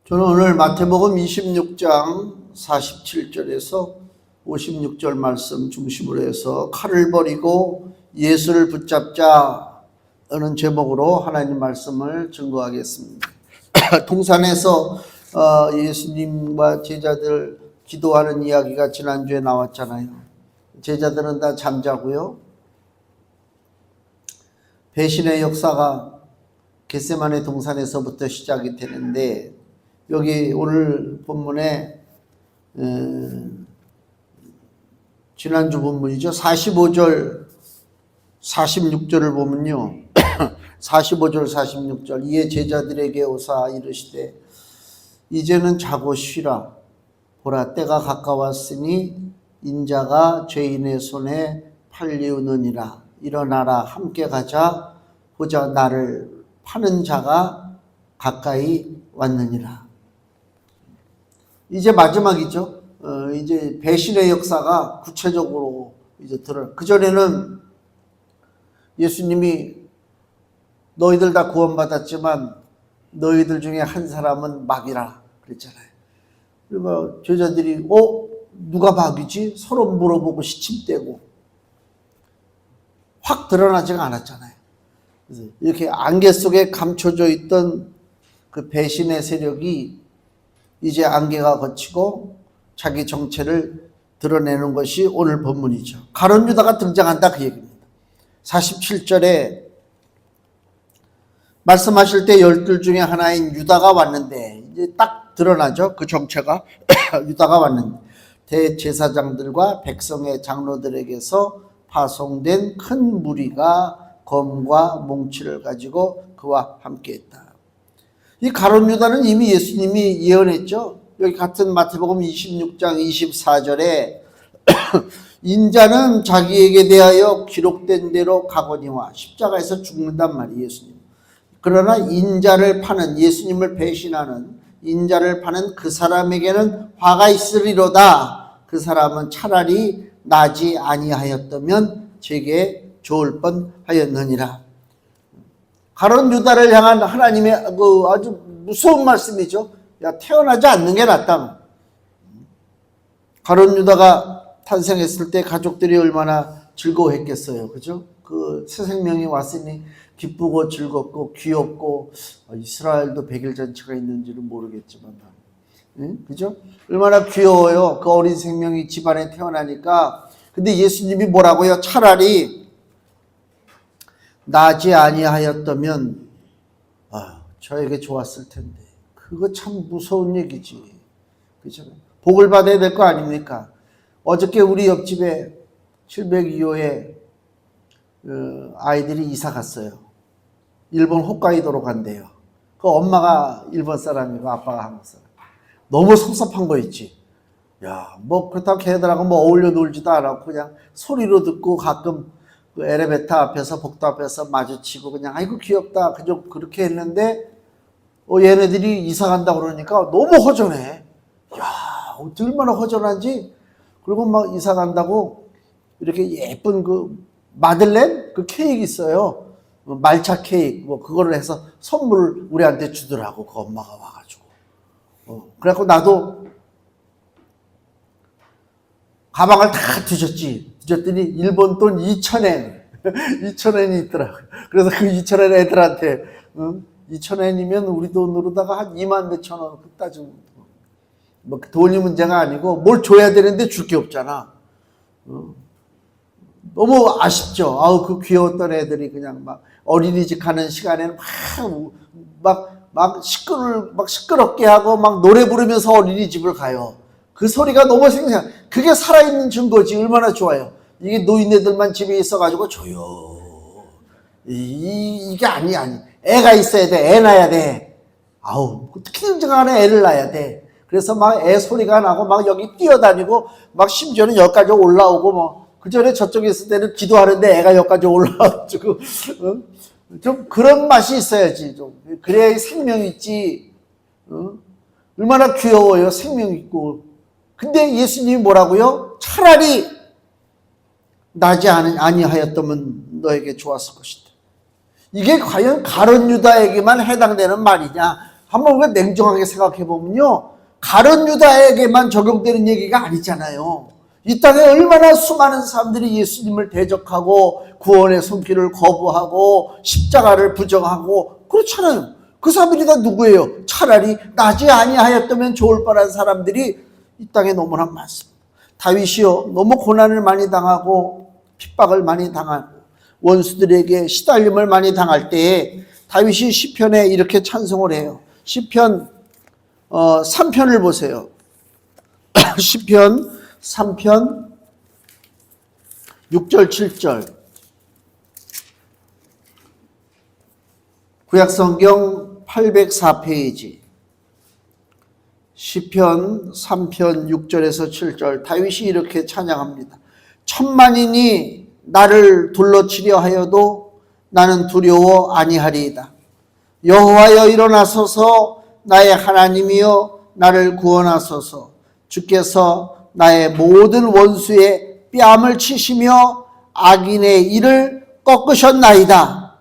저는 오늘 마태복음 26장 47절에서 56절 말씀 중심으로 해서 칼을 버리고 예수를 붙잡자 라는 제목으로 하나님 말씀을 증거하겠습니다. 동산에서 예수님과 제자들 기도하는 이야기가 지난주에 나왔잖아요. 제자들은 다 잠자고요. 배신의 역사가 겟세마네 동산에서부터 시작이 되는데, 여기 오늘 본문에 지난주 본문이죠. 45절 46절을 보면요. 45절 46절 이에 제자들에게 오사 이르시되 이제는 자고 쉬라. 보라 때가 가까웠으니 인자가 죄인의 손에 팔리우느니라. 일어나라 함께 가자. 보자 나를 파는 자가 가까이 왔느니라. 이제 마지막이죠. 이제 배신의 역사가 구체적으로 이제 드러나. 그전에는 예수님이 너희들 다 구원받았지만 너희들 중에 한 사람은 마귀라 그랬잖아요. 그리고 제자들이 누가 마귀지? 서로 물어보고 시침대고 확 드러나지가 않았잖아요. 그래서 이렇게 안개 속에 감춰져 있던 그 배신의 세력이 이제 안개가 걷히고 자기 정체를 드러내는 것이 오늘 본문이죠. 가룟 유다가 등장한다 그 얘기입니다. 47절에 말씀하실 때 12 중에 하나인 유다가 왔는데 이제 딱 드러나죠. 그 정체가 유다가 왔는데 대제사장들과 백성의 장로들에게서 파송된 큰 무리가 검과 몽치를 가지고 그와 함께했다. 이 가룟 유다는 이미 예수님이 예언했죠. 여기 같은 마태복음 26장 24절에 인자는 자기에게 대하여 기록된 대로 가거니와 십자가에서 죽는단 말이에요. 예수님. 그러나 인자를 파는, 예수님을 배신하는 인자를 파는 그 사람에게는 화가 있으리로다. 그 사람은 차라리 나지 아니하였다면 제게 좋을 뻔하였느니라. 가룟 유다를 향한 하나님의 그 아주 무서운 말씀이죠. 야, 태어나지 않는 게 낫다. 가룟 유다가 탄생했을 때 가족들이 얼마나 즐거워했겠어요. 그죠? 그 새 생명이 왔으니 기쁘고 즐겁고 귀엽고, 이스라엘도 100일 잔치가 있는지는 모르겠지만, 그죠? 얼마나 귀여워요. 그 어린 생명이 집안에 태어나니까. 근데 예수님이 뭐라고요? 차라리 나지 아니하였다면 저에게 좋았을 텐데. 그거 참 무서운 얘기지. 그죠? 복을 받아야 될 거 아닙니까? 어저께 우리 옆집에 702호에 아이들이 이사 갔어요. 일본 홋카이도로 간대요. 그 엄마가 일본 사람이고 아빠가 한국 사람. 너무 섭섭한 거 있지. 야, 뭐 그렇다고 걔들하고 뭐 어울려 놀지도 않았고 그냥 소리로 듣고 가끔 그 엘리베이터 앞에서 복도 앞에서 마주치고 그냥 아이고 귀엽다 그저 그렇게 했는데 얘네들이 이사 간다 그러니까 너무 허전해. 야, 어떻게 얼마나 허전한지. 그리고 막 이사 간다고 이렇게 예쁜 그 마들렌 그 케이크 있어요. 말차 케이크 뭐 그거를 해서 선물 우리한테 주더라고. 그 엄마가 와가지고. 그래갖고 나도 가방을 다 뒤졌더니 일본 돈 2,000엔 2,000엔이 있더라고요. 그래서 그 2,000엔 애들한테 2,000엔이면 우리 돈으로다가 한 2만 몇천 원 따지면 뭐 돈이 문제가 아니고 뭘 줘야 되는데 줄 게 없잖아. 너무 아쉽죠. 그 귀여웠던 애들이 그냥 막 어린이집 가는 시간에는 막 시끄럽게 하고 막 노래 부르면서 어린이집을 가요. 그 소리가 너무 생생. 그게 살아있는 증거지. 얼마나 좋아요. 이게 노인네들만 집에 있어가지고 이게 아니. 애가 있어야 돼. 애 낳아야 돼. 어떻게든 간에 애를 낳아야 돼. 그래서 막 애 소리가 나고 막 여기 뛰어다니고 막 심지어는 여기까지 올라오고 뭐 그 전에 저쪽에 있을 때는 기도하는데 애가 여기까지 올라와가지고 좀 그런 맛이 있어야지. 좀 그래야 생명이 있지. 얼마나 귀여워요. 생명 있고. 근데 예수님이 뭐라고요? 차라리 나지 아니하였다면 너에게 좋았을 것이다. 이게 과연 가룟 유다에게만 해당되는 말이냐? 한번 우리가 냉정하게 생각해 보면요, 가룟 유다에게만 적용되는 얘기가 아니잖아요. 이 땅에 얼마나 수많은 사람들이 예수님을 대적하고 구원의 손길을 거부하고 십자가를 부정하고 그렇잖아요. 그 사람들이 다 누구예요? 차라리 나지 아니하였다면 좋을 뻔한 사람들이 이 땅에 너무나 많습니다. 다윗이요, 너무 고난을 많이 당하고 핍박을 많이 당하고 원수들에게 시달림을 많이 당할 때에 다윗이 시편에 이렇게 찬송을 해요. 시편 3편을 보세요. 시편 3편 6절 7절. 구약성경 804페이지. 시편 3편 6절에서 7절. 다윗이 이렇게 찬양합니다. 천만인이 나를 둘러치려 하여도 나는 두려워 아니하리이다. 여호와여 일어나소서, 나의 하나님이여 나를 구원하소서. 주께서 나의 모든 원수의 뺨을 치시며 악인의 일을 꺾으셨나이다.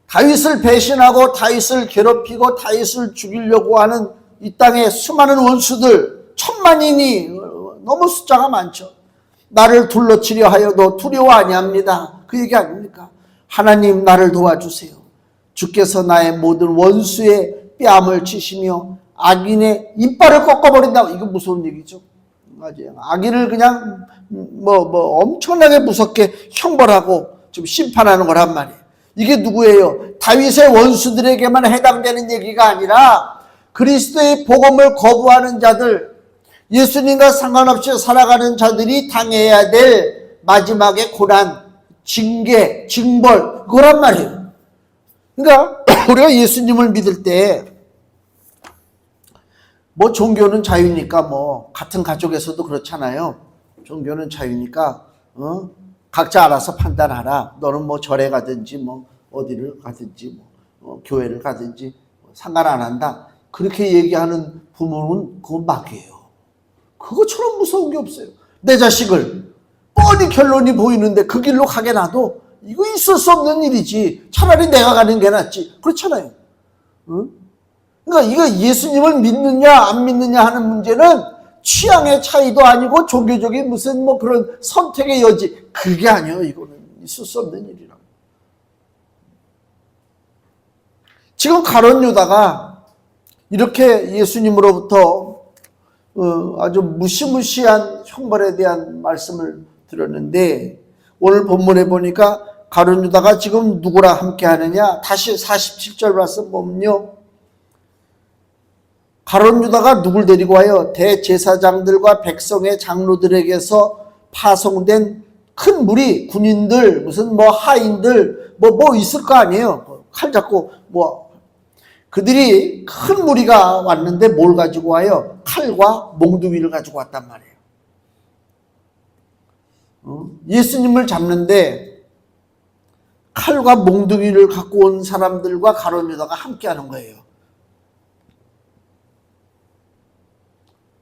다윗을 배신하고 다윗을 괴롭히고 다윗을 죽이려고 하는 이 땅의 수많은 원수들, 천만인이, 너무 숫자가 많죠. 나를 둘러치려 하여도 두려워 아니합니다. 그 얘기 아닙니까? 하나님 나를 도와주세요. 주께서 나의 모든 원수의 뺨을 치시며 악인의 이빨을 꺾어버린다고. 이거 무서운 얘기죠. 맞아요. 악인을 그냥 엄청나게 무섭게 형벌하고 좀 심판하는 거란 말이에요. 이게 누구예요? 다윗의 원수들에게만 해당되는 얘기가 아니라 그리스도의 복음을 거부하는 자들, 예수님과 상관없이 살아가는 자들이 당해야 될 마지막의 고난, 징계, 징벌, 그거란 말이에요. 그러니까 우리가 예수님을 믿을 때 종교는 자유니까 같은 가족에서도 그렇잖아요. 종교는 자유니까 각자 알아서 판단하라. 너는 절에 가든지 어디를 가든지 교회를 가든지 상관 안 한다. 그렇게 얘기하는 부모는 그건 막이에요. 그것처럼 무서운 게 없어요. 내 자식을 뻔히 결론이 보이는데 그 길로 가게 놔도 이거 있을 수 없는 일이지. 차라리 내가 가는 게 낫지. 그렇잖아요. 그러니까 이거 예수님을 믿느냐 안 믿느냐 하는 문제는 취향의 차이도 아니고 종교적인 무슨 그런 선택의 여지, 그게 아니에요. 이거는 있을 수 없는 일이라고. 지금 가룟 유다가 이렇게 예수님으로부터 아주 무시무시한 형벌에 대한 말씀을 드렸는데, 오늘 본문에 보니까 가룟 유다가 지금 누구랑 함께 하느냐? 다시 47절 말씀 보면요, 가룟 유다가 누굴 데리고 와요? 대제사장들과 백성의 장로들에게서 파송된 큰 무리, 군인들, 무슨 하인들, 있을 거 아니에요. 칼 잡고 그들이 큰 무리가 왔는데 뭘 가지고 와요? 칼과 몽둥이를 가지고 왔단 말이에요. 예수님을 잡는데 칼과 몽둥이를 갖고 온 사람들과 가룟 유다가 함께 하는 거예요.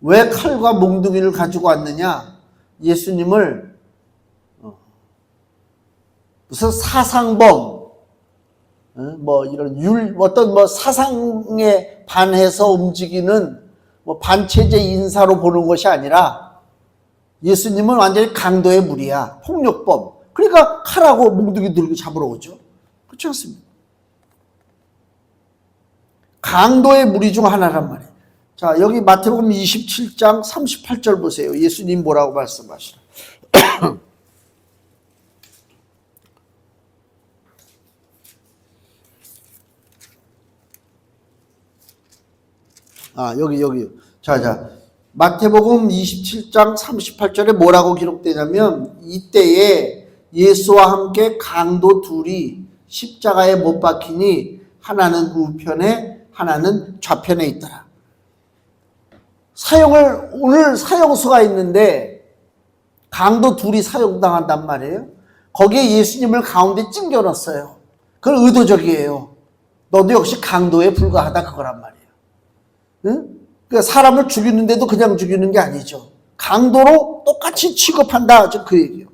왜 칼과 몽둥이를 가지고 왔느냐? 예수님을 무슨 사상범, 이런 어떤 사상에 반해서 움직이는 반체제 인사로 보는 것이 아니라 예수님은 완전히 강도의 무리야. 폭력범. 그러니까 칼하고 몽둥이 들고 잡으러 오죠. 그렇지 않습니까? 강도의 무리 중 하나란 말이에요. 자, 여기 마태복음 27장 38절 보세요. 예수님 뭐라고 말씀하시나. 여기. 자. 마태복음 27장 38절에 뭐라고 기록되냐면, 이때에 예수와 함께 강도 둘이 십자가에 못 박히니 하나는 우편에 하나는 좌편에 있더라. 오늘 사형수가 있는데 강도 둘이 사형당한단 말이에요. 거기에 예수님을 가운데 찡겨 넣었어요. 그건 의도적이에요. 너도 역시 강도에 불과하다, 그거란 말이에요. 응? 그러니까 사람을 죽이는데도 그냥 죽이는 게 아니죠. 강도로 똑같이 취급한다, 그 얘기예요.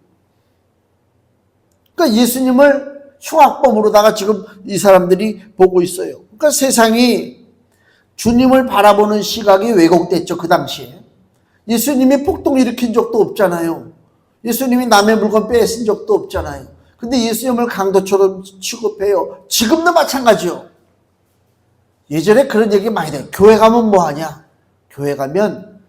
그러니까 예수님을 흉악범으로다가 지금 이 사람들이 보고 있어요. 그러니까 세상이 주님을 바라보는 시각이 왜곡됐죠. 그 당시에. 예수님이 폭동 일으킨 적도 없잖아요. 예수님이 남의 물건 뺏은 적도 없잖아요. 근데 예수님을 강도처럼 취급해요. 지금도 마찬가지요. 예전에 그런 얘기 많이 돼요. 교회 가면 뭐 하냐? 교회 가면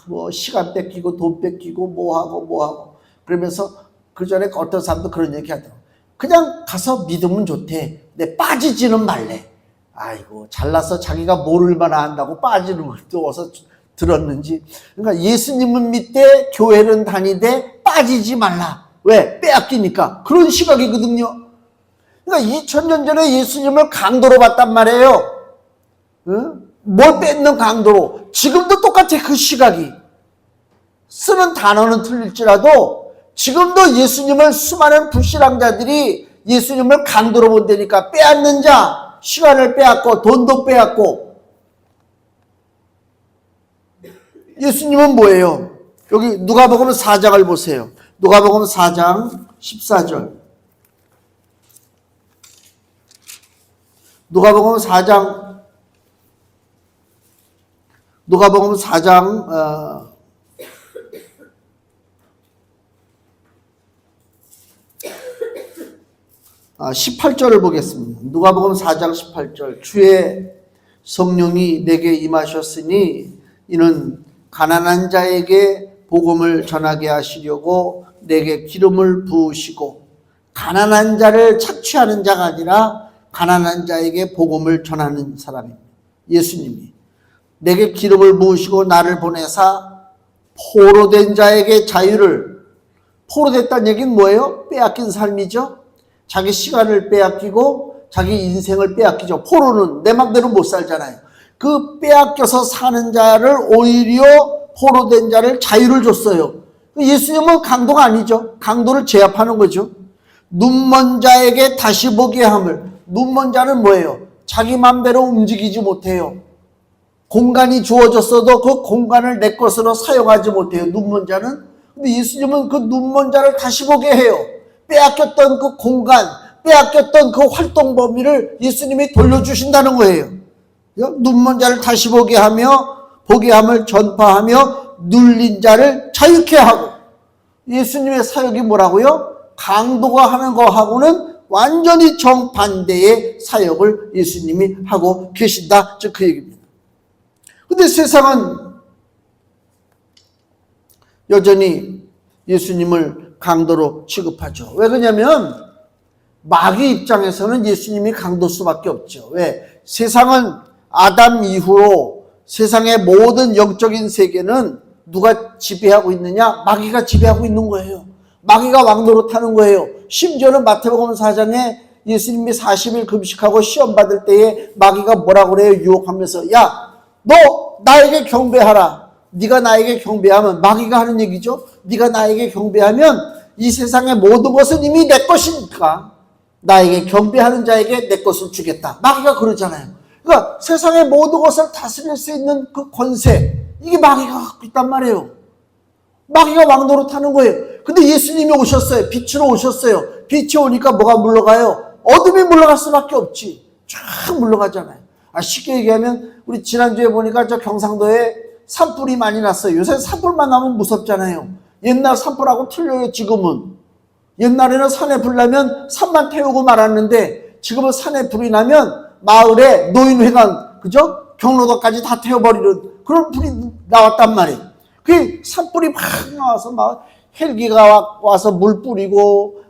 뭐 시간 뺏기고 돈 뺏기고 뭐하고 그러면서 그 전에 어떤 사람도 그런 얘기 하더라고요. 그냥 가서 믿으면 좋대. 근데 빠지지는 말래. 아이고 잘나서 자기가 뭘 얼마나 한다고 빠지는 것도 어서 들었는지. 그러니까 예수님은 믿되 교회는 다니되 빠지지 말라. 왜? 빼앗기니까. 그런 시각이거든요. 그러니까 2000년 전에 예수님을 강도로 봤단 말이에요. 응? 뭘 뺏는 강도로. 지금도 똑같아 그 시각이. 쓰는 단어는 틀릴지라도 지금도 예수님을 수많은 불신앙자들이 예수님을 강도로 본다니까. 빼앗는 자, 시간을 빼앗고 돈도 빼앗고. 예수님은 뭐예요? 여기 누가복음 4장을 보세요. 누가복음 4장 14절. 누가복음 4장 18절을 보겠습니다. 누가복음 4장 18절. 주의 성령이 내게 임하셨으니 이는 가난한 자에게 복음을 전하게 하시려고 내게 기름을 부으시고, 가난한 자를 착취하는 자가 아니라 가난한 자에게 복음을 전하는 사람입니다. 예수님이 내게 기름을 부으시고 나를 보내사 포로된 자에게 자유를. 포로됐다는 얘기는 뭐예요? 빼앗긴 삶이죠. 자기 시간을 빼앗기고 자기 인생을 빼앗기죠. 포로는 내 맘대로 못 살잖아요. 그 빼앗겨서 사는 자를 오히려 포로된 자를 자유를 줬어요. 예수님은 강도가 아니죠. 강도를 제압하는 거죠. 눈먼 자에게 다시 보게 함을. 눈먼 자는 뭐예요? 자기 맘대로 움직이지 못해요. 공간이 주어졌어도 그 공간을 내 것으로 사용하지 못해요. 눈먼 자는. 근데 예수님은 그 눈먼 자를 다시 보게 해요. 빼앗겼던 그 공간, 빼앗겼던 그 활동 범위를 예수님이 돌려주신다는 거예요. 눈먼 자를 다시 보게 하며 보게 함을 전파하며 눌린 자를 자유케 하고. 예수님의 사역이 뭐라고요? 강도가 하는 거하고는 완전히 정반대의 사역을 예수님이 하고 계신다. 즉 그 얘기입니다. 근데 세상은 여전히 예수님을 강도로 취급하죠. 왜 그러냐면 마귀 입장에서는 예수님이 강도일 수밖에 없죠. 왜? 세상은 아담 이후로 세상의 모든 영적인 세계는 누가 지배하고 있느냐? 마귀가 지배하고 있는 거예요. 마귀가 왕노릇 하는 거예요. 심지어는 마태복음 4장에 예수님이 40일 금식하고 시험 받을 때에 마귀가 뭐라고 그래요? 유혹하면서 야, 너 나에게 경배하라. 네가 나에게 경배하면, 마귀가 하는 얘기죠. 네가 나에게 경배하면 이 세상의 모든 것은 이미 내 것이니까 나에게 경배하는 자에게 내 것을 주겠다. 마귀가 그러잖아요. 그러니까 세상의 모든 것을 다스릴 수 있는 그 권세, 이게 마귀가 갖고 있단 말이에요. 마귀가 왕노릇 하는 거예요. 근데 예수님이 오셨어요. 빛으로 오셨어요. 빛이 오니까 뭐가 물러가요? 어둠이 물러갈 수밖에 없지. 쫙 물러가잖아요. 쉽게 얘기하면 우리 지난주에 보니까 저 경상도에 산불이 많이 났어요. 요새 산불만 나면 무섭잖아요. 옛날 산불하고 틀려요. 지금은. 옛날에는 산에 불 나면 산만 태우고 말았는데 지금은 산에 불이 나면 마을에 노인회관, 그죠? 경로도까지 다 태워버리는 그런 불이 나왔단 말이에요. 그 산불이 막 나와서 막 헬기가 와서 물 뿌리고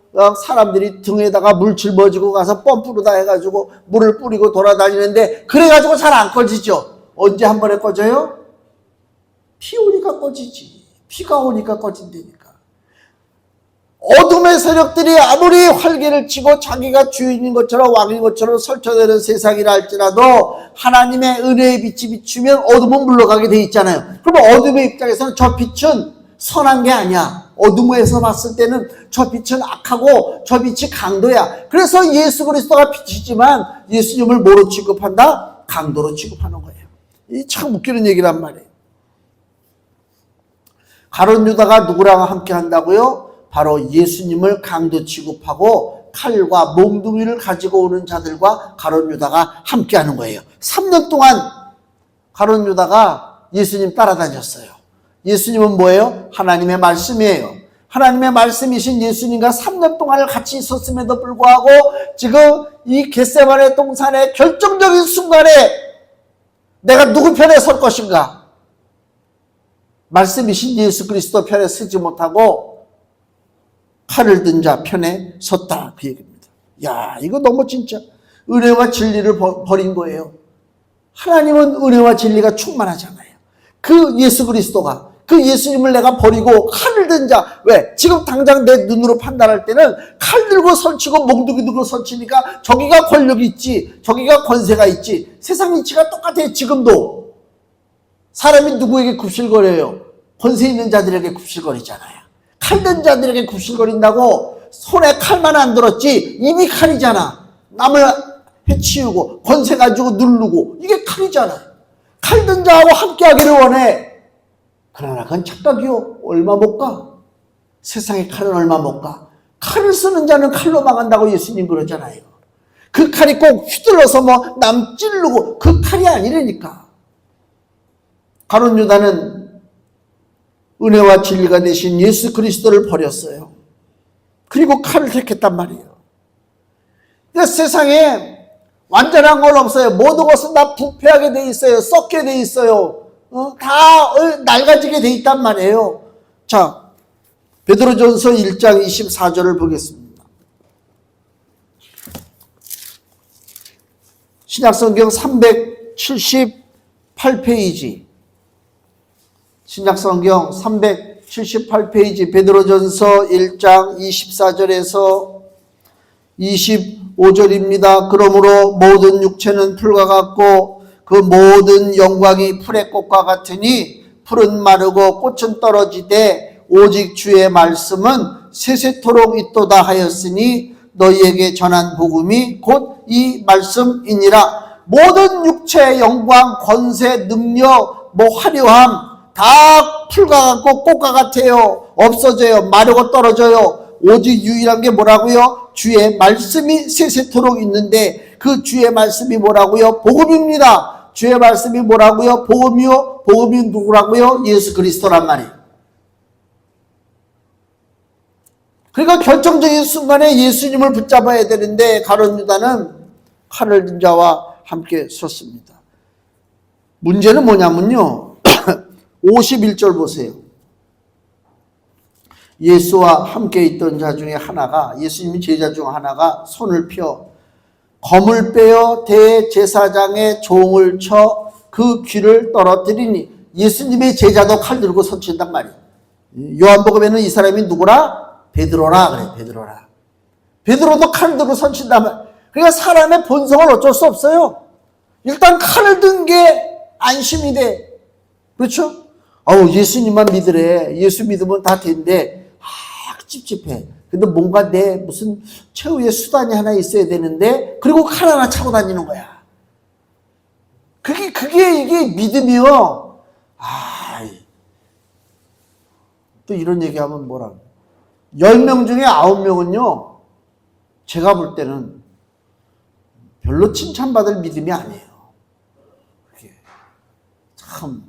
사람들이 등에다가 물 짊어지고 가서 펌프로 다 해가지고 물을 뿌리고 돌아다니는데 그래가지고 잘 안 꺼지죠. 언제 한 번에 꺼져요? 비 오니까 꺼지지. 비가 오니까 꺼진다니까. 어둠의 세력들이 아무리 활개를 치고 자기가 주인인 것처럼 왕인 것처럼 설쳐되는 세상이라 할지라도 하나님의 은혜의 빛이 비추면 어둠은 물러가게 돼 있잖아요. 그럼 어둠의 입장에서는 저 빛은 선한 게 아니야. 어둠에서 봤을 때는 저 빛은 악하고 저 빛이 강도야. 그래서 예수 그리스도가 빛이지만 예수님을 뭐로 취급한다? 강도로 취급하는 거예요. 이 참 웃기는 얘기란 말이에요. 가룟 유다가 누구랑 함께 한다고요? 바로 예수님을 강도 취급하고 칼과 몽둥이를 가지고 오는 자들과 가룟 유다가 함께하는 거예요. 3년 동안 가룟 유다가 예수님 따라다녔어요. 예수님은 뭐예요? 하나님의 말씀이에요. 하나님의 말씀이신 예수님과 3년 동안을 같이 있었음에도 불구하고 지금 이 겟세마네 동산의 결정적인 순간에 내가 누구 편에 설 것인가? 말씀이신 예수 그리스도 편에 서지 못하고 칼을 든 자 편에 섰다, 그 얘기입니다. 야, 이거 너무 진짜 은혜와 진리를 버린 거예요. 하나님은 은혜와 진리가 충만하잖아요. 그 예수 그리스도가, 그 예수님을 내가 버리고 칼을 든 자, 왜? 지금 당장 내 눈으로 판단할 때는 칼 들고 설치고 몽둥이 들고 설치니까 저기가 권력이 있지, 저기가 권세가 있지. 세상 이치가 똑같아요. 지금도 사람이 누구에게 굽실거려요? 권세 있는 자들에게 굽실거리잖아요. 칼 든 자들에게 굽실거린다고 손에 칼만 안 들었지 입이 칼이잖아. 남을 해치우고 권세 가지고 누르고 이게 칼이잖아. 칼 든 자하고 함께하기를 원해. 그러나 그건 착각이요. 얼마 못 가. 세상의 칼은 얼마 못 가. 칼을 쓰는 자는 칼로 망한다고 예수님 그러잖아요. 그 칼이 꼭 휘둘러서 뭐 남 찌르고 그 칼이 아니라니까. 가룟 유다는 은혜와 진리가 되신 예수 그리스도를 버렸어요. 그리고 칼을 택했단 말이에요. 그러니까 세상에 완전한 건 없어요. 모든 것은 다 부패하게 돼 있어요. 썩게 돼 있어요. 다 낡아지게 돼 있단 말이에요. 자, 베드로전서 1장 24절을 보겠습니다. 신약성경 378페이지. 신약성경 378페이지 베드로전서 1장 24절에서 25절입니다. 그러므로 모든 육체는 풀과 같고 그 모든 영광이 풀의 꽃과 같으니 풀은 마르고 꽃은 떨어지되 오직 주의 말씀은 세세토록 있도다 하였으니 너희에게 전한 복음이 곧 이 말씀이니라. 모든 육체의 영광, 권세, 능력, 화려함 다 풀과 같고 꽃과 같아요. 없어져요. 마르고 떨어져요. 오직 유일한 게 뭐라고요? 주의 말씀이 세세토록 있는데 그 주의 말씀이 뭐라고요? 복음입니다. 주의 말씀이 뭐라고요? 복음이요? 복음이 누구라고요? 예수 그리스도란 말이에요. 그러니까 결정적인 순간에 예수님을 붙잡아야 되는데 가룟 유다는 칼을 든 자와 함께 섰습니다. 문제는 뭐냐면요. 51절 보세요. 예수와 함께 있던 자 중에 하나가, 예수님의 제자 중 하나가 손을 펴 검을 빼어 대제사장의 종을 쳐 그 귀를 떨어뜨리니, 예수님의 제자도 칼 들고 선친단 말이에요. 요한복음에는 이 사람이 누구라? 베드로라 그래. 베드로라. 베드로도 칼 들고 선친단 말이에요. 그러니까 사람의 본성은 어쩔 수 없어요. 일단 칼을 든 게 안심이 돼. 그렇죠? 예수님만 믿으래. 예수 믿으면 다 된대. 찝찝해. 근데 뭔가 내 무슨 최후의 수단이 하나 있어야 되는데, 그리고 칼 하나 차고 다니는 거야. 이게 믿음이요. 또 이런 얘기하면 뭐라. 10명 중에 9명은요, 제가 볼 때는 별로 칭찬받을 믿음이 아니에요. 그게 참.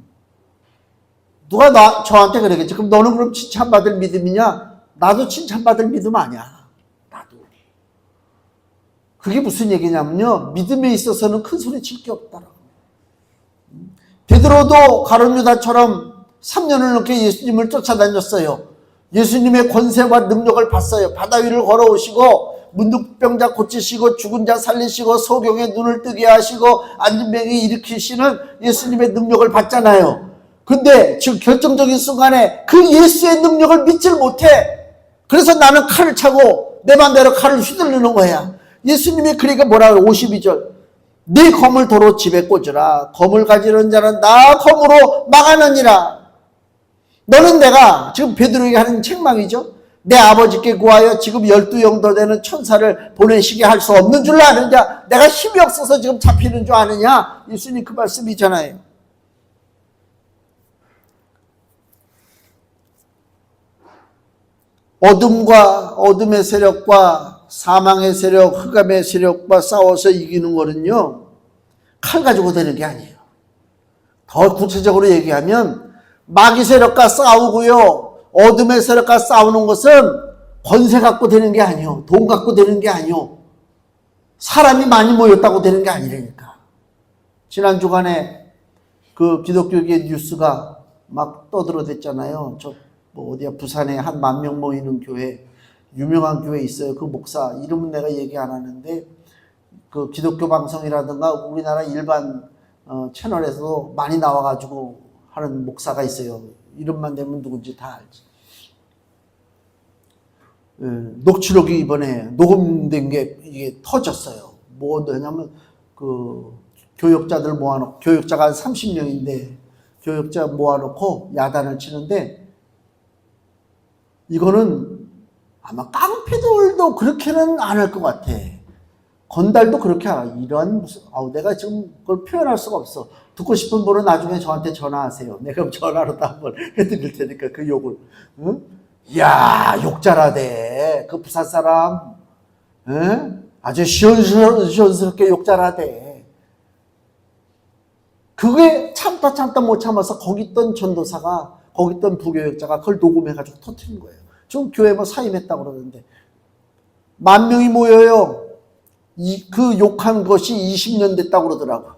누가 저한테 그러겠지. 그럼 너는 그럼 칭찬받을 믿음이냐? 나도 칭찬받을 믿음 아니야. 나도. 그게 무슨 얘기냐면요. 믿음에 있어서는 큰 소리 칠 게 없다라고. 베드로도 가룟 유다처럼 3년을 넘게 예수님을 쫓아다녔어요. 예수님의 권세와 능력을 봤어요. 바다 위를 걸어오시고 문둥병자 고치시고 죽은 자 살리시고 소경의 눈을 뜨게 하시고 앉은 병이 일으키시는 예수님의 능력을 봤잖아요. 근데 지금 결정적인 순간에 그 예수의 능력을 믿질 못해. 그래서 나는 칼을 차고 내 맘대로 칼을 휘두르는 거야. 예수님이 그러니까 뭐라고 52절. 네 검을 도로 집에 꽂으라. 검을 가지는 자는 나 검으로 망하느니라. 너는 내가 지금 베드로에게 하는 책망이죠. 내 아버지께 구하여 지금 12영도 되는 천사를 보내시게 할 수 없는 줄 아느냐. 내가 힘이 없어서 지금 잡히는 줄 아느냐. 예수님 그 말씀이잖아요. 어둠과 어둠의 세력과 사망의 세력, 흑암의 세력과 싸워서 이기는 거는요, 칼 가지고 되는 게 아니에요. 더 구체적으로 얘기하면 마귀 세력과 싸우고요, 어둠의 세력과 싸우는 것은 권세 갖고 되는 게 아니요, 돈 갖고 되는 게 아니요, 사람이 많이 모였다고 되는 게 아니라니까. 지난 주간에 그 기독교계 뉴스가 막 떠들어댔잖아요. 뭐 어디야, 부산에 한 10,000명 모이는 교회, 유명한 교회 있어요. 그 목사 이름은 내가 얘기 안 하는데, 그 기독교 방송이라든가 우리나라 일반 채널에서도 많이 나와가지고 하는 목사가 있어요. 이름만 대면 누군지 다 알지. 녹취록이 이번에 녹음된 게 이게 터졌어요. 뭐냐면 그 교역자들 모아놓고, 교역자가 한 30명인데 교역자 모아놓고 야단을 치는데, 이거는 아마 깡패들도 그렇게는 안 할 것 같아. 건달도 그렇게 알아. 이런 무슨, 내가 지금 그걸 표현할 수가 없어. 듣고 싶은 분은 나중에 저한테 전화하세요. 내가 전화로도 한번 해드릴 테니까 그 욕을. 응? 야, 욕 잘하대. 그 부산 사람. 응? 아주 시원스럽게 욕 잘하대. 그게 참다 못 참아서 거기 있던 전도사가, 거기 있던 부교역자가 그걸 녹음해가지고 터뜨린 거예요. 지금 교회 뭐 사임했다고 그러는데, 10,000명이 모여요. 그 욕한 것이 20년 됐다고 그러더라고.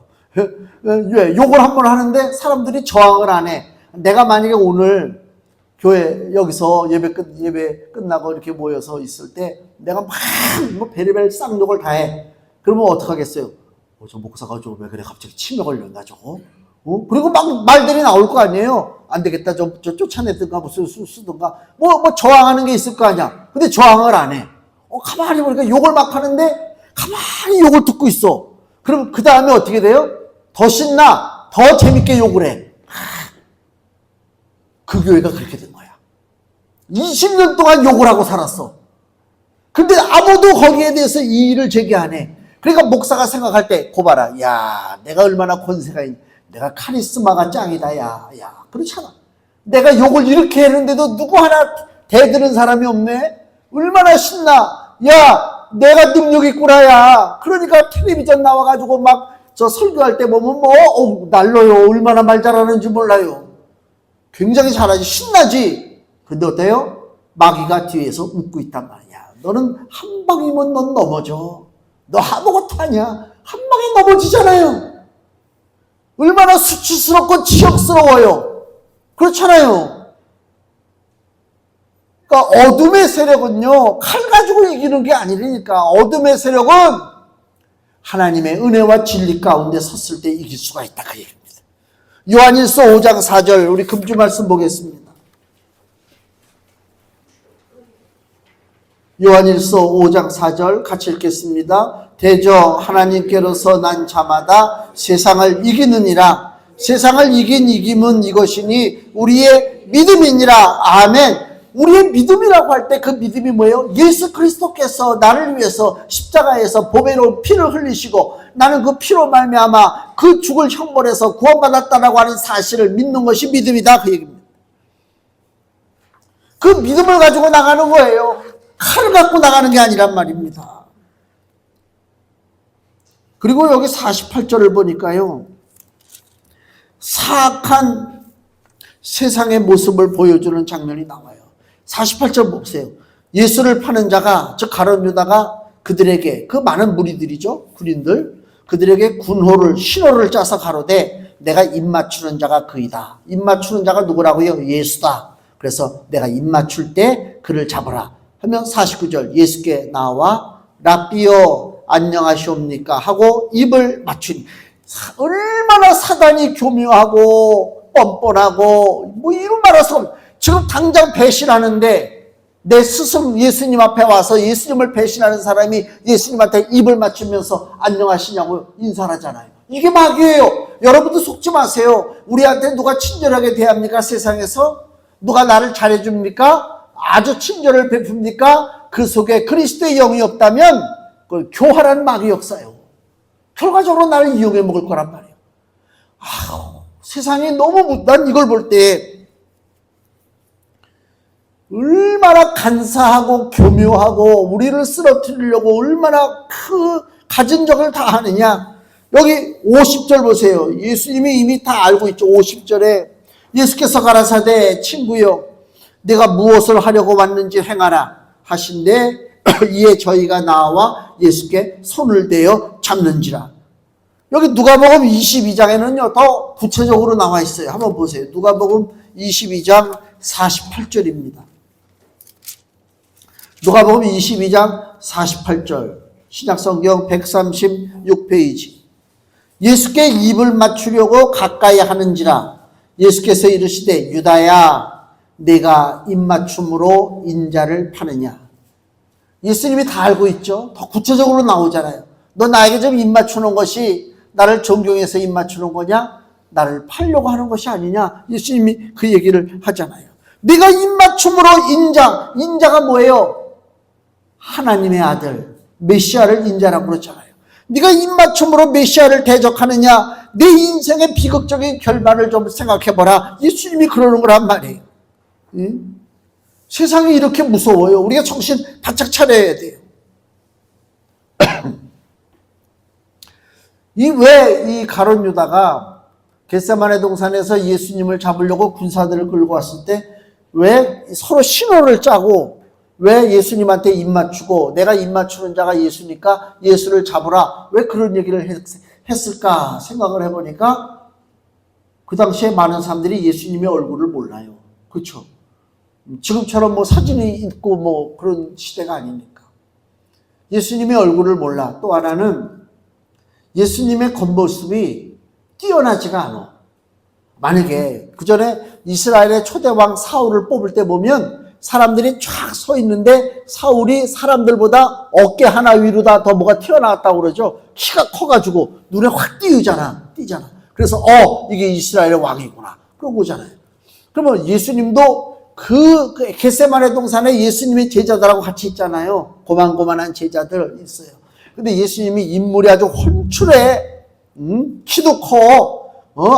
왜? 욕을 한번 하는데 사람들이 저항을 안 해. 내가 만약에 오늘 교회 여기서 예배 끝나고 이렇게 모여서 있을 때 내가 막 뭐 베리벨 쌍욕을 다 해. 그러면 어떡하겠어요? 저 목사가 왜 그래 갑자기 치매 걸렸나 저거? 그리고 막 말들이 나올 거 아니에요? 안 되겠다. 저 쫓아내든가 무슨 쓰든가 뭐 저항하는 게 있을 거 아니야. 근데 저항을 안 해. 가만히 보니까 욕을 막 하는데 가만히 욕을 듣고 있어. 그럼 그 다음에 어떻게 돼요? 더 신나, 더 재밌게 욕을 해. 그 교회가 그렇게 된 거야. 20년 동안 욕을 하고 살았어. 근데 아무도 거기에 대해서 이의를 제기 안 해. 그러니까 목사가 생각할 때, 고봐라. 야, 내가 얼마나 권세가 있니? 내가 카리스마가 짱이다. 야. 그렇잖아. 내가 욕을 이렇게 했는데도 누구 하나 대드는 사람이 없네? 얼마나 신나. 야, 내가 능력 있구나, 야. 그러니까 텔레비전 나와가지고 막 저 설교할 때 보면 날려요. 얼마나 말 잘하는지 몰라요. 굉장히 잘하지. 신나지. 근데 어때요? 마귀가 뒤에서 웃고 있단 말이야. 너는 한 방이면 넌 넘어져. 너 아무것도 아니야. 한 방에 넘어지잖아요. 얼마나 수치스럽고 치욕스러워요. 그렇잖아요. 그러니까 어둠의 세력은요, 칼 가지고 이기는 게 아니라니까. 어둠의 세력은 하나님의 은혜와 진리 가운데 섰을 때 이길 수가 있다, 그 얘기입니다. 요한일서 5장 4절, 우리 금주 말씀 보겠습니다. 요한일서 5장 4절 같이 읽겠습니다. 대저 하나님께로서 난 자마다 세상을 이기느니라. 세상을 이김은 이것이니 우리의 믿음이니라. 아멘. 우리의 믿음이라고 할 때 그 믿음이 뭐예요? 예수 그리스도께서 나를 위해서 십자가에서 보배로운 피를 흘리시고 나는 그 피로 말미암아 그 죽을 형벌에서 구원받았다라고 하는 사실을 믿는 것이 믿음이다, 그 얘기입니다. 그 믿음을 가지고 나가는 거예요. 칼을 갖고 나가는 게 아니란 말입니다. 그리고 여기 48절을 보니까요, 사악한 세상의 모습을 보여주는 장면이 나와요. 48절 보세요. 예수를 파는 자가, 즉 가룟 유다가 그들에게, 그 많은 무리들이죠, 군인들, 그들에게 신호를 짜서 가로되 내가 입 맞추는 자가 그이다. 입 맞추는 자가 누구라고요? 예수다. 그래서 내가 입 맞출 때 그를 잡아라 하면 49절, 예수께 나와 랍비여 안녕하시옵니까 하고 입을 맞추니, 얼마나 사단이 교묘하고 뻔뻔하고 뭐 이런 말해서 지금 당장 배신하는데, 내 스승 예수님 앞에 와서 예수님을 배신하는 사람이 예수님한테 입을 맞추면서 안녕하시냐고 인사를 하잖아요. 이게 마귀예요. 여러분도 속지 마세요. 우리한테 누가 친절하게 대합니까? 세상에서 누가 나를 잘해줍니까? 아주 친절을 베풉니까? 그 속에 그리스도의 영이 없다면 그걸 교활한 마귀 역사예요. 결과적으로 나를 이용해 먹을 거란 말이에요. 세상이 너무, 난 이걸 볼 때 얼마나 간사하고 교묘하고 우리를 쓰러뜨리려고 얼마나 가진 적을 다 하느냐. 여기 50절 보세요. 예수님이 이미 다 알고 있죠. 50절에 예수께서 가라사대 친구여 내가 무엇을 하려고 왔는지 행하라 하신대 이에 저희가 나와 예수께 손을 대어 잡는지라. 여기 누가복음 22장에는요 더 구체적으로 나와 있어요. 한번 보세요. 누가복음 22장 48절입니다. 누가복음 22장 48절 신약성경 136페이지. 예수께 입을 맞추려고 가까이 하는지라 예수께서 이르시되 유다야 내가 입맞춤으로 인자를 파느냐. 예수님이 다 알고 있죠. 더 구체적으로 나오잖아요. 너 나에게 좀 입맞추는 것이 나를 존경해서 입맞추는 거냐? 나를 팔려고 하는 것이 아니냐? 예수님이 그 얘기를 하잖아요. 네가 입맞춤으로 인자가 뭐예요? 하나님의 아들 메시아를 인자라고 그러잖아요. 네가 입맞춤으로 메시아를 대적하느냐? 내 인생의 비극적인 결말을 좀 생각해보라. 예수님이 그러는 거란 말이에요. 응? 세상이 이렇게 무서워요. 우리가 정신 바짝 차려야 돼요. 왜 이 가룟 유다가 겟세마네 동산에서 예수님을 잡으려고 군사들을 끌고 왔을 때 왜 서로 신호를 짜고 왜 예수님한테 입맞추고 내가 입맞추는 자가 예수니까 예수를 잡으라. 왜 그런 얘기를 했을까 생각을 해보니까 그 당시에 많은 사람들이 예수님의 얼굴을 몰라요. 그렇죠? 지금처럼 뭐 사진이 있고 뭐 그런 시대가 아니니까. 예수님의 얼굴을 몰라. 또 하나는 예수님의 겉모습이 뛰어나지가 않아. 만약에 그 전에 이스라엘의 초대왕 사울을 뽑을 때 보면 사람들이 쫙 서 있는데 사울이 사람들보다 어깨 하나 위로다 더 뭐가 튀어나왔다고 그러죠. 키가 커가지고 눈에 확 띄잖아. 그래서 이게 이스라엘의 왕이구나. 그러고 오잖아요. 그러면 예수님도 그 겟세마네 동산에 예수님의 제자들하고 같이 있잖아요. 고만고만한 제자들 있어요. 근데 예수님이 인물이 아주 훤출해. 키도 커.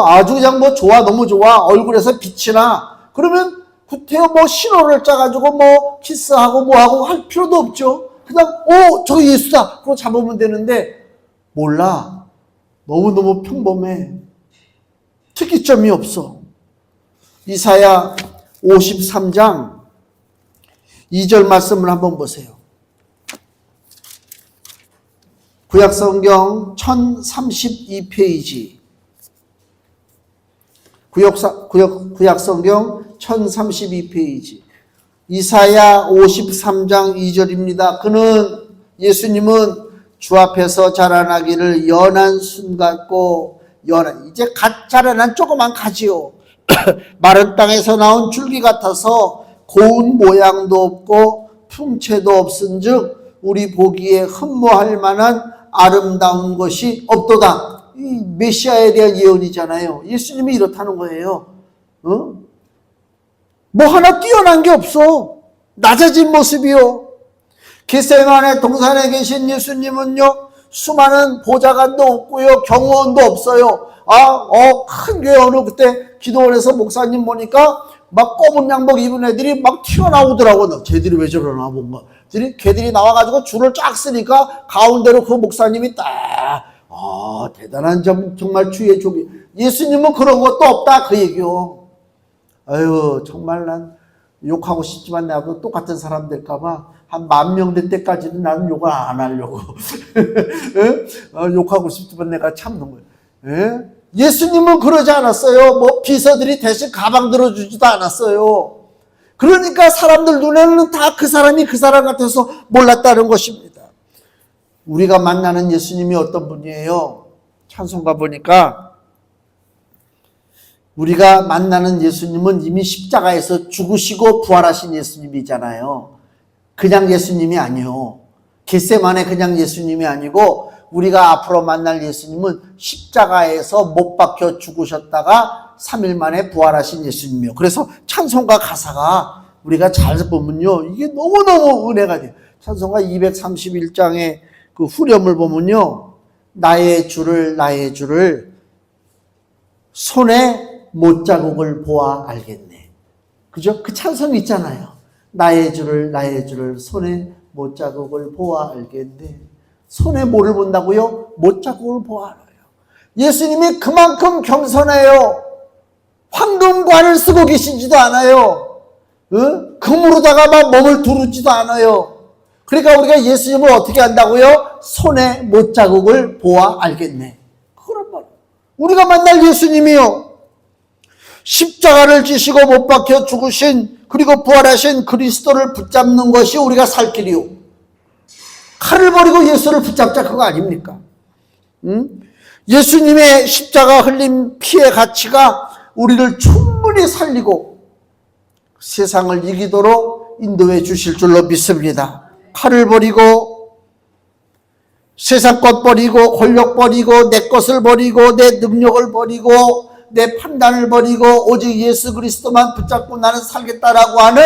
아주 그냥 뭐 너무 좋아. 얼굴에서 빛이 나. 그러면 구태여 뭐 신호를 짜가지고 뭐 키스하고 뭐하고 할 필요도 없죠. 그냥 저거 예수다. 그거 잡으면 되는데 몰라. 너무너무 평범해. 특이점이 없어. 이사야 53장 2절 말씀을 한번 보세요. 구약성경 1032페이지 구약성경 1032페이지 이사야 53장 2절입니다. 예수님은 주 앞에서 자라나기를 연한 순 같고 이제 갓 자라난 조그만 가지요. 마른 땅에서 나온 줄기 같아서 고운 모양도 없고 풍채도 없은즉 우리 보기에 흠모할 만한 아름다운 것이 없도다. 이 메시아에 대한 예언이잖아요. 예수님이 이렇다는 거예요. 뭐 하나 뛰어난 게 없어. 낮아진 모습이요. 겟세마네 동산에 계신 예수님은요, 수많은 보좌관도 없고요, 경호원도 없어요. 큰 교회 어느 그때 기도원에서 목사님 보니까 막 검은 양복 입은 애들이 막 튀어나오더라고. 쟤들이 왜 저러나 뭔가. 걔들이 나와가지고 줄을 쫙 쓰니까 가운데로 그 목사님이 딱 대단한 정말 주의 종이. 예수님은 그런 것도 없다 그 얘기요. 아유 정말 난 욕하고 싶지만 나도 똑같은 사람 될까봐 한 10,000명 될 때까지는 나는 욕을 안 하려고. 욕하고 싶지만 내가 참는 거예요. 예수님은 그러지 않았어요. 뭐 비서들이 대신 가방 들어주지도 않았어요. 그러니까 사람들 눈에는 다 그 사람이 그 사람 같아서 몰랐다는 것입니다. 우리가 만나는 예수님이 어떤 분이에요? 찬송가 보니까 우리가 만나는 예수님은 이미 십자가에서 죽으시고 부활하신 예수님이잖아요. 그냥 예수님이 아니요. 겟세마네 그냥 예수님이 아니고 우리가 앞으로 만날 예수님은 십자가에서 못 박혀 죽으셨다가 3일 만에 부활하신 예수님이요. 그래서 찬송가 가사가 우리가 잘 보면요, 이게 너무너무 은혜가 돼요. 찬송가 231장의 그 후렴을 보면요, 나의 주를 손에 못자국을 보아 알겠네. 그죠? 그 찬송이 있잖아요. 나의 주를 손에 못자국을 보아 알겠네. 손에 뭐를 본다고요? 못자국을 보아 알아요. 예수님이 그만큼 겸손해요. 황금관을 쓰고 계시지도 않아요. 금으로다가 막 몸을 두르지도 않아요. 그러니까 우리가 예수님을 어떻게 한다고요? 손에 못자국을 보아 알겠네. 그런 말. 우리가 만날 예수님이요. 십자가를 지시고 못 박혀 죽으신 그리고 부활하신 그리스도를 붙잡는 것이 우리가 살 길이요. 칼을 버리고 예수를 붙잡자 그거 아닙니까? 예수님의 십자가 흘린 피의 가치가 우리를 충분히 살리고 세상을 이기도록 인도해 주실 줄로 믿습니다. 칼을 버리고 세상 것 버리고 권력 버리고 내 것을 버리고 내 능력을 버리고 내 판단을 버리고 오직 예수 그리스도만 붙잡고 나는 살겠다라고 하는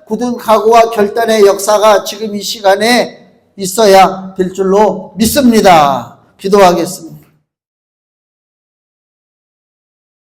굳은 각오와 결단의 역사가 지금 이 시간에 있어야 될 줄로 믿습니다. 기도하겠습니다.